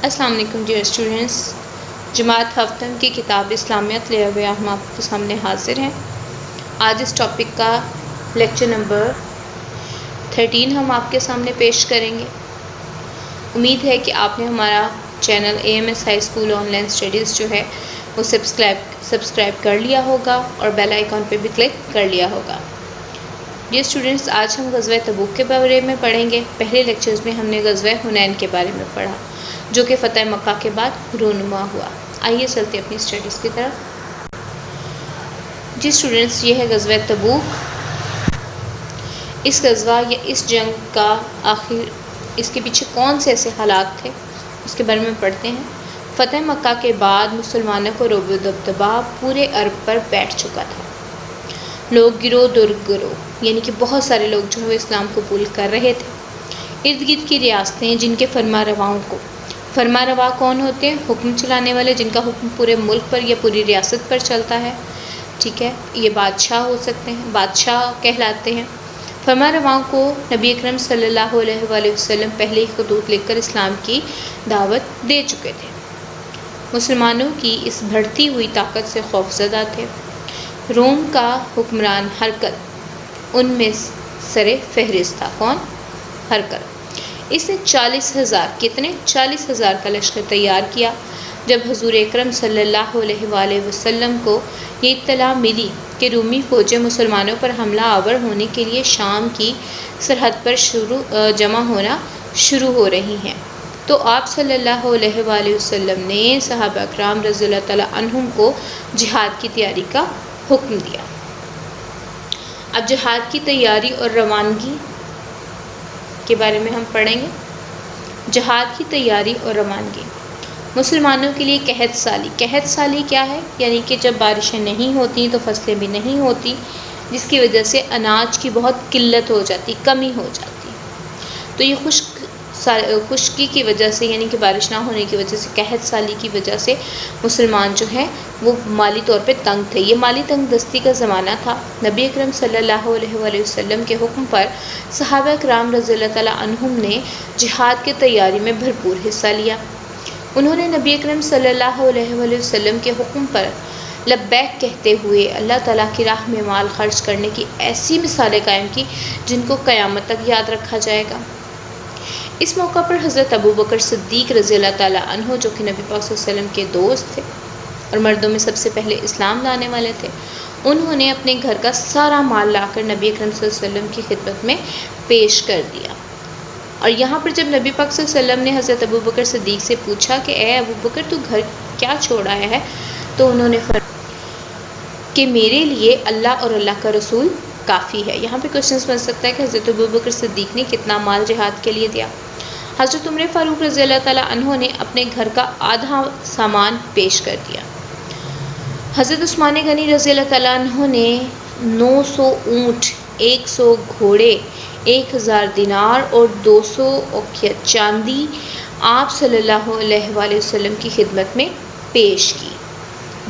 السلام علیکم dear students, جماعت ہفتم کی کتاب اسلامیت لے ہوئے ہم آپ کے سامنے حاضر ہیں۔ آج اس ٹاپک کا لیکچر نمبر 13 ہم آپ کے سامنے پیش کریں گے۔ امید ہے کہ آپ نے ہمارا channel AMS high school on line studies جو ہے وہ سبسکرائب کر لیا ہوگا اور بیل آئیکن پہ بھی کلک کر لیا ہوگا۔ یہ اسٹوڈنٹس، آج ہم غزوہ تبوک کے بارے میں پڑھیں گے۔ پہلے لیکچرز میں ہم نے غزوہ حنین کے بارے میں پڑھا جو کہ فتح مکہ کے بعد رونما ہوا۔ آئیے چلتے اپنی اسٹڈیز کی طرف۔ جی اسٹوڈنٹس، یہ ہے غزوہ تبوک۔ اس غزوہ یا اس جنگ کا آخر اس کے پیچھے کون سے ایسے حالات تھے اس کے بارے میں پڑھتے ہیں۔ فتح مکہ کے بعد مسلمانوں کو رعب و دبدبہ پورے عرب پر بیٹھ چکا تھا۔ لوگ گروہ در گروہ یعنی کہ بہت سارے لوگ جو ہے اسلام قبول کر رہے تھے۔ ارد گرد کی ریاستیں جن کے فرما روا کون ہوتے ہیں؟ حکم چلانے والے، جن کا حکم پورے ملک پر یا پوری ریاست پر چلتا ہے، ٹھیک ہے، یہ بادشاہ ہو سکتے ہیں، بادشاہ کہلاتے ہیں۔ فرما رواؤں کو نبی اکرم صلی اللہ علیہ وآلہ وسلم پہلے ہی خطوط لکھ کر اسلام کی دعوت دے چکے تھے۔ مسلمانوں کی اس بڑھتی ہوئی طاقت سے خوفزدہ تھے۔ روم کا حکمران ہرقل ان میں سر فہرست تھا۔ کون؟ ہرقل۔ اس نے 40,000 کا لشکر تیار کیا۔ جب حضور اکرم صلی اللہ علیہ وآلہ وسلم کو یہ اطلاع ملی کہ رومی فوجیں مسلمانوں پر حملہ آور ہونے کے لیے شام کی سرحد پر جمع ہونا شروع ہو رہی ہیں، تو آپ صلی اللہ علیہ وآلہ وسلم نے صحابہ کرام رضی اللہ تعالیٰ عنہم کو جہاد کی تیاری کا حکم دیا۔ اب جہاد کی تیاری اور روانگی کے بارے میں ہم پڑھیں گے۔ جہاد کی تیاری اور روانگی۔ مسلمانوں کے لیے قحط سالی کیا ہے؟ یعنی کہ جب بارشیں نہیں ہوتی تو فصلیں بھی نہیں ہوتی، جس کی وجہ سے اناج کی بہت قلت ہو جاتی، کمی ہو جاتی۔ تو یہ خشکی کی وجہ سے، یعنی کہ بارش نہ ہونے کی وجہ سے، قحط سالی کی وجہ سے مسلمان جو ہیں وہ مالی طور پہ تنگ تھے۔ یہ مالی تنگ دستی کا زمانہ تھا۔ نبی اکرم صلی اللہ علیہ وآلہ وسلم کے حکم پر صحابہ کرام رضی اللہ تعالیٰ عنہم نے جہاد کی تیاری میں بھرپور حصہ لیا۔ انہوں نے نبی اکرم صلی اللہ علیہ وآلہ وسلم کے حکم پر لبیک کہتے ہوئے اللہ تعالیٰ کی راہ میں مال خرچ کرنے کی ایسی مثالیں قائم کی جن کو قیامت تک یاد رکھا جائے گا۔ اس موقع پر حضرت ابوبکر صدیق رضی اللہ تعالیٰ عنہ، جو کہ نبی پاک صلی اللہ علیہ وسلم کے دوست تھے اور مردوں میں سب سے پہلے اسلام لانے والے تھے، انہوں نے اپنے گھر کا سارا مال لا کر نبی اکرم صلی اللہ علیہ وسلم کی خدمت میں پیش کر دیا۔ اور یہاں پر جب نبی پاک صلی اللہ علیہ وسلم نے حضرت ابوبکر صدیق سے پوچھا کہ اے ابوبکر، تو گھر کیا چھوڑ آیا ہے؟ تو انہوں نے فرمایا کہ میرے لیے اللہ اور اللہ کا رسول کافی ہے۔ یہاں پہ کوشچنس بن سکتا ہے کہ حضرت ابوبکر صدیق نے کتنا مال جہاد کے لیے دیا؟ حضرت عمر فاروق رضی اللہ تعالیٰ عنہ نے اپنے گھر کا آدھا سامان پیش کر دیا۔ حضرت عثمان غنی رضی اللہ تعالیٰ عنہ نے 900 اونٹ، 100 گھوڑے، 1000 دینار اور 200 اوقیہ چاندی آپ صلی اللہ علیہ وآلہ وسلم کی خدمت میں پیش کی۔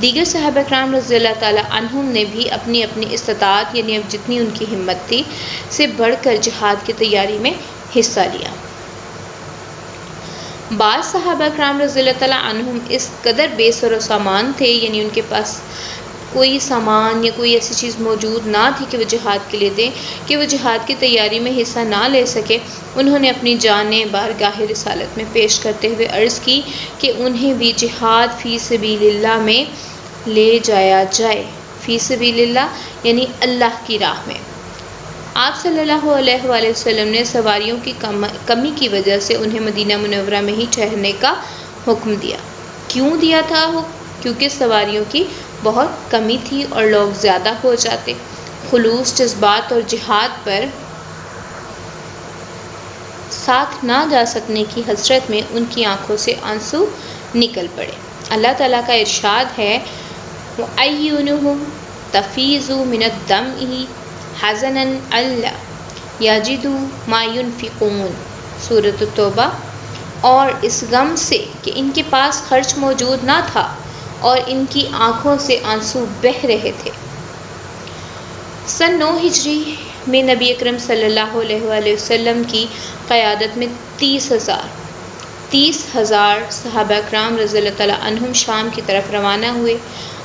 دیگر صحابہ کرام رضی اللہ تعالیٰ عنہم نے بھی اپنی استطاعت، یعنی اب جتنی ان کی ہمت تھی، سے بڑھ کر جہاد کی تیاری میں حصہ لیا۔ بعض صحابہ کرام رضی اللہ تعالیٰ عنہم اس قدر بے سر و سامان تھے، یعنی ان کے پاس کوئی سامان یا کوئی ایسی چیز موجود نہ تھی کہ وہ جہاد کے لیے دیں، کہ وہ جہاد کی تیاری میں حصہ نہ لے سکے۔ انہوں نے اپنی جانیں بارگاہ رسالت میں پیش کرتے ہوئے عرض کی کہ انہیں بھی جہاد فی سبیل اللہ میں لے جایا جائے۔ فی سبیل اللہ یعنی اللہ کی راہ میں۔ آپ صلی اللہ علیہ وآلہ وسلم نے سواریوں کی کمی کی وجہ سے انہیں مدینہ منورہ میں ہی ٹھہرنے کا حکم دیا۔ کیوں دیا تھا حکم؟ کیونکہ سواریوں کی بہت کمی تھی اور لوگ زیادہ ہو جاتے۔ خلوص، جذبات اور جہاد پر ساتھ نہ جا سکنے کی حسرت میں ان کی آنکھوں سے آنسو نکل پڑے۔ اللہ تعالیٰ کا ارشاد ہے وَأَعْيُنُهُمْ تَفِيضُ مِنَ الدَّمْعِ حَزَنًا أَلَّا يَجِدُوا مَا يُنْفِقُونَ، سورۃ التوبہ۔ اور اس غم سے کہ ان کے پاس خرچ موجود نہ تھا اور ان کی آنکھوں سے آنسو بہہ رہے تھے۔ سن 9 ہجری میں نبی اکرم صلی اللہ علیہ وآلہ وسلم کی قیادت میں 30,000 30,000 صحابہ کرام رضی اللہ تعالیٰ عنہم شام کی طرف روانہ ہوئے۔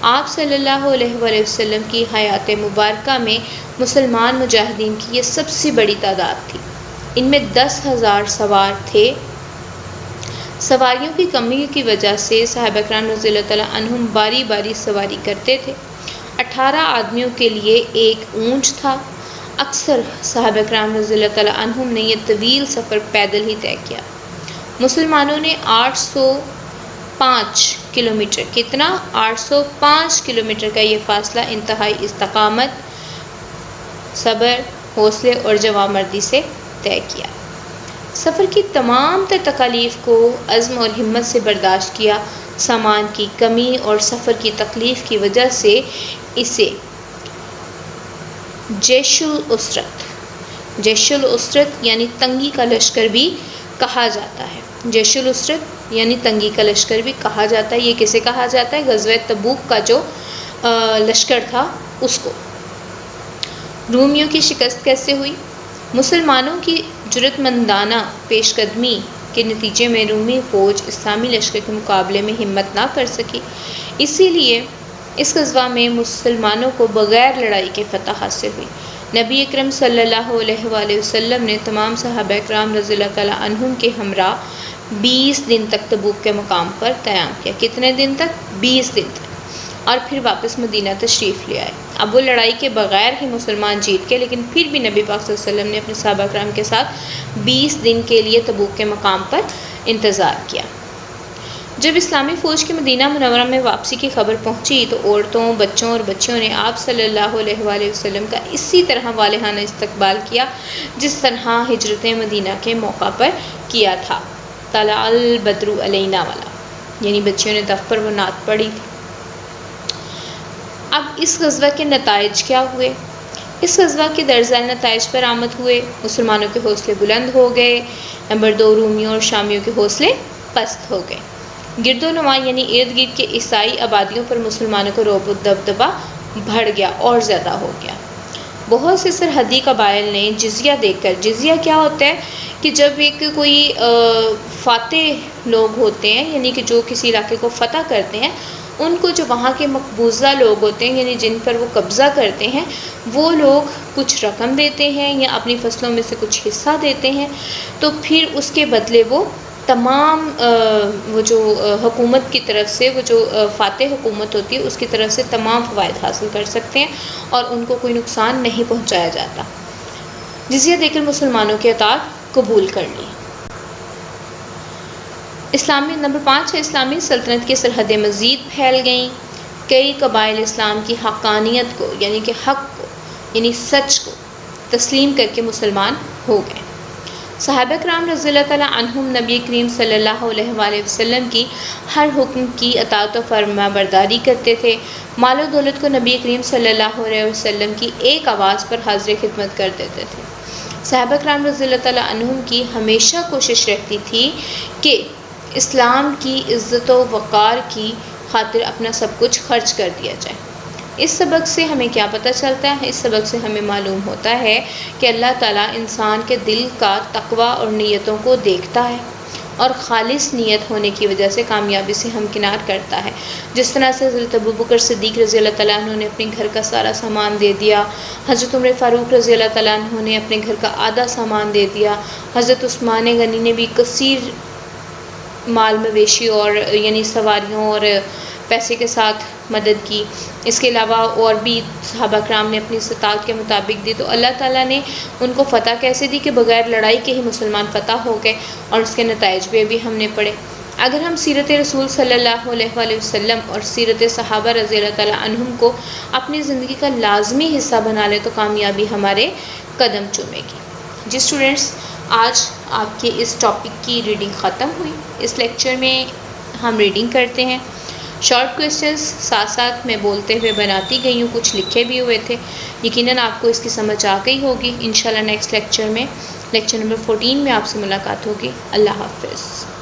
آپ صلی اللہ علیہ وآلہ وسلم کی حیات مبارکہ میں مسلمان مجاہدین کی یہ سب سے بڑی تعداد تھی۔ ان میں 10,000 سوار تھے۔ سواریوں کی کمی کی وجہ سے صحابہ کرام رضی اللہ تعالیٰ عنہم باری باری سواری کرتے تھے۔ 18 آدمیوں کے لیے ایک اونٹ تھا۔ اکثر صحابہ کرام رضی اللہ تعالیٰ عنہم نے یہ طویل سفر پیدل ہی طے کیا۔ مسلمانوں نے 805 کلومیٹر کتنا 805 کلومیٹر کا یہ فاصلہ انتہائی استقامت، صبر، حوصلے اور جوانمردی سے طے کیا۔ سفر کی تمام تر تکالیف کو عزم اور ہمت سے برداشت کیا۔ سامان کی کمی اور سفر کی تکلیف کی وجہ سے اسے جیش العسرت یعنی تنگی کا لشکر بھی کہا جاتا ہے۔ جیش العسرت یعنی تنگی کا لشکر بھی کہا جاتا ہے۔ یہ کسے کہا جاتا ہے؟ غزوہ تبوک کا جو لشکر تھا اس کو۔ رومیوں کی شکست کیسے ہوئی؟ مسلمانوں کی جرأت مندانہ پیش قدمی کے نتیجے میں رومی فوج اسلامی لشکر کے مقابلے میں ہمت نہ کر سکی۔ اسی لیے اس غزوہ میں مسلمانوں کو بغیر لڑائی کے فتح حاصل ہوئی۔ نبی اکرم صلی اللہ علیہ وآلہ وسلم نے تمام صحابہ کرام رضی اللہ تعالیٰ عنہم کے ہمراہ 20 دن تک تبوک کے مقام پر قیام کیا۔ کتنے دن تک؟ 20 دن تک، اور پھر واپس مدینہ تشریف لے آئے۔ اب وہ لڑائی کے بغیر ہی مسلمان جیت کے، لیکن پھر بھی نبی پاک صلی اللہ علیہ وسلم نے اپنے صحابہ کرام کے ساتھ 20 دن کے لیے تبوک کے مقام پر انتظار کیا۔ جب اسلامی فوج کی مدینہ منورہ میں واپسی کی خبر پہنچی تو عورتوں، بچوں اور بچیوں نے آپ صلی اللہ علیہ وآلہ وسلم کا اسی طرح والہانہ استقبال کیا جس طرح ہجرت مدینہ کے موقع پر کیا تھا۔ طلع البدر علینا والا، یعنی بچیوں نے دف پر وہ نعت پڑھی تھی۔ اب اس غزوہ کے نتائج کیا ہوئے؟ اس غزوہ کے درجہ نتائج پر آمد ہوئے۔ مسلمانوں کے حوصلے بلند ہو گئے۔ نمبر 2، رومیوں اور شامیوں کے حوصلے پست ہو گئے۔ گرد و نواح یعنی ارد گرد کے عیسائی آبادیوں پر مسلمانوں کو رعب و دبدبہ بڑھ گیا اور زیادہ ہو گیا۔ بہت سے سرحدی قبائل نے جزیہ دے کر، جزیہ کیا ہوتا ہے کہ جب ایک کوئی فاتح لوگ ہوتے ہیں، یعنی کہ جو کسی علاقے کو فتح کرتے ہیں، ان کو جو وہاں کے مقبوضہ لوگ ہوتے ہیں، یعنی جن پر وہ قبضہ کرتے ہیں، وہ لوگ کچھ رقم دیتے ہیں یا اپنی فصلوں میں سے کچھ حصہ دیتے ہیں، تو پھر اس کے بدلے وہ تمام وہ جو حکومت کی طرف سے، وہ جو فاتح حکومت ہوتی ہے اس کی طرف سے تمام فوائد حاصل کر سکتے ہیں اور ان کو کوئی نقصان نہیں پہنچایا جاتا۔ جزیہ دے کر مسلمانوں کی اطاعت قبول کر لی۔ نمبر 5 ہے اسلامی سلطنت کی سرحدیں مزید پھیل گئیں۔ کئی قبائل اسلام کی حقانیت کو، یعنی کہ حق کو، یعنی سچ کو تسلیم کر کے مسلمان ہو گئے۔ صحابہ کرام رضی اللہ تعالیٰ عنہم نبی کریم صلی اللہ علیہ وآلہ وسلم کی ہر حکم کی اطاعت و فرما برداری کرتے تھے۔ مال و دولت کو نبی کریم صلی اللہ علیہ وسلم کی ایک آواز پر حاضر خدمت کر دیتے تھے۔ صحابہ کرام رضی اللہ تعالیٰ عنہم کی ہمیشہ کوشش رہتی تھی کہ اسلام کی عزت و وقار کی خاطر اپنا سب کچھ خرچ کر دیا جائے۔ اس سبق سے ہمیں کیا پتہ چلتا ہے؟ اس سبق سے ہمیں معلوم ہوتا ہے کہ اللہ تعالیٰ انسان کے دل کا تقوی اور نیتوں کو دیکھتا ہے اور خالص نیت ہونے کی وجہ سے کامیابی سے ہمکنار کرتا ہے۔ جس طرح سے حضرت ابوبکر صدیق رضی اللہ تعالیٰ عنہ نے اپنے گھر کا سارا سامان دے دیا، حضرت عمر فاروق رضی اللہ تعالیٰ عنہ نے اپنے گھر کا آدھا سامان دے دیا، حضرت عثمان غنی نے بھی کثیر مال مویشی اور یعنی سواریوں اور پیسے کے ساتھ مدد کی۔ اس کے علاوہ اور بھی صحابہ کرام نے اپنی استطاعت کے مطابق دی، تو اللہ تعالیٰ نے ان کو فتح کیسے دی کہ بغیر لڑائی کے ہی مسلمان فتح ہو گئے، اور اس کے نتائج بھی ابھی ہم نے پڑھے۔ اگر ہم سیرت رسول صلی اللہ علیہ وآلہ وسلم اور سیرت صحابہ رضی اللہ تعالیٰ عنہم کو اپنی زندگی کا لازمی حصہ بنا لیں تو کامیابی ہمارے قدم چومے گی۔ جی اسٹوڈنٹس، آج آپ کے اس ٹاپک کی ریڈنگ ختم ہوئی۔ اس لیکچر میں ہم ریڈنگ کرتے ہیں، شارٹ کویسچنز ساتھ ساتھ میں بولتے ہوئے بناتی گئی ہوں، کچھ لکھے بھی ہوئے تھے۔ یقیناً آپ کو اس کی سمجھ آ گئی ہوگی۔ انشاءاللہ نیکسٹ لیکچر میں، لیکچر نمبر 14 میں آپ سے ملاقات ہوگی۔ اللہ حافظ۔